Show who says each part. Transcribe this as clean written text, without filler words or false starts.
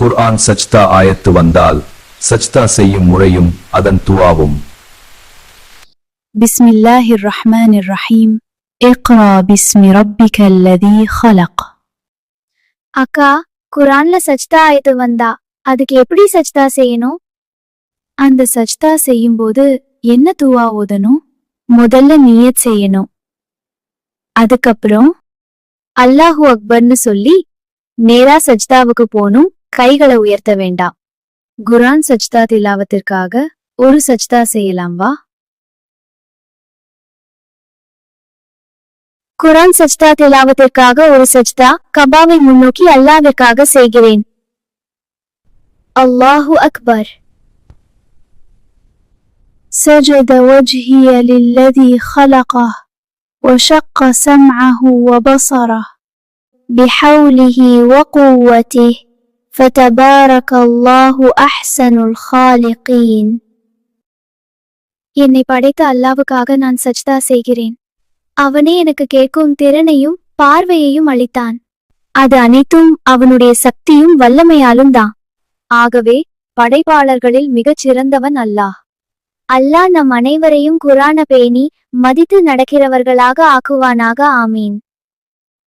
Speaker 1: குர்ஆன் சஜ்தா ஆயத்து வந்தால் சஜ்தா செய்யும் முறையும் அதன் துஆவும்.
Speaker 2: பிஸ்மில்லாஹிர் ரஹ்மானிர் ரஹீம். இக்ரா பிஸ்மி ரப்பிக்கல் லதீ ஹலக்.
Speaker 3: அக்கா, குர்ஆன்ல சஜ்தா ஆயத்து வந்தா அதுக்கு எப்படி சஜ்தா செய்யணும்?
Speaker 2: அந்த சஜ்தா செய்யும்போது என்ன துஆ ஓதணும்? முதல்ல நியத் செய்யணும். அதுக்கப்புறம்
Speaker 3: அல்லாஹு அக்பர்னு சொல்லி நேரா சஜ்தாவுக்கு போனும். கைகளை உயர்த்த வேண்டாம்.
Speaker 2: குர்ஆன் சஜ்தா திலாவத்திற்காக ஒரு சஜ்தா செய்யலாம் வா.
Speaker 3: குர்ஆன் சஜ்தா திலாவத்திற்காக ஒரு சஜ்தா கபாவை முன்னோக்கி அல்லாஹ்விற்காக செய்கிறேன். அல்லாஹு அக்பர்.
Speaker 2: سجد وجهي للذي خلقه وشق سمعه وبصره
Speaker 3: بحوله وقوته فتبارك الله أحسن الخالقين. என்னை படைத்த அல்லாஹ்வுக்காக நான் சஜ்தா செய்கிறேன். அவனே எனக்கு கேட்கும் திறனையும் பார்வையையும் அளித்தான். அது அனைத்தும் அவனுடைய சக்தியும் வல்லமையாலும் தான். ஆகவே படைப்பாளர்களில் மிகச் சிறந்தவன் அல்லாஹ். அல்லாஹ் நம் அனைவரையும் குர்ஆனை பேணி மதித்து நடக்கிறவர்களாக ஆக்குவானாக. ஆமீன்.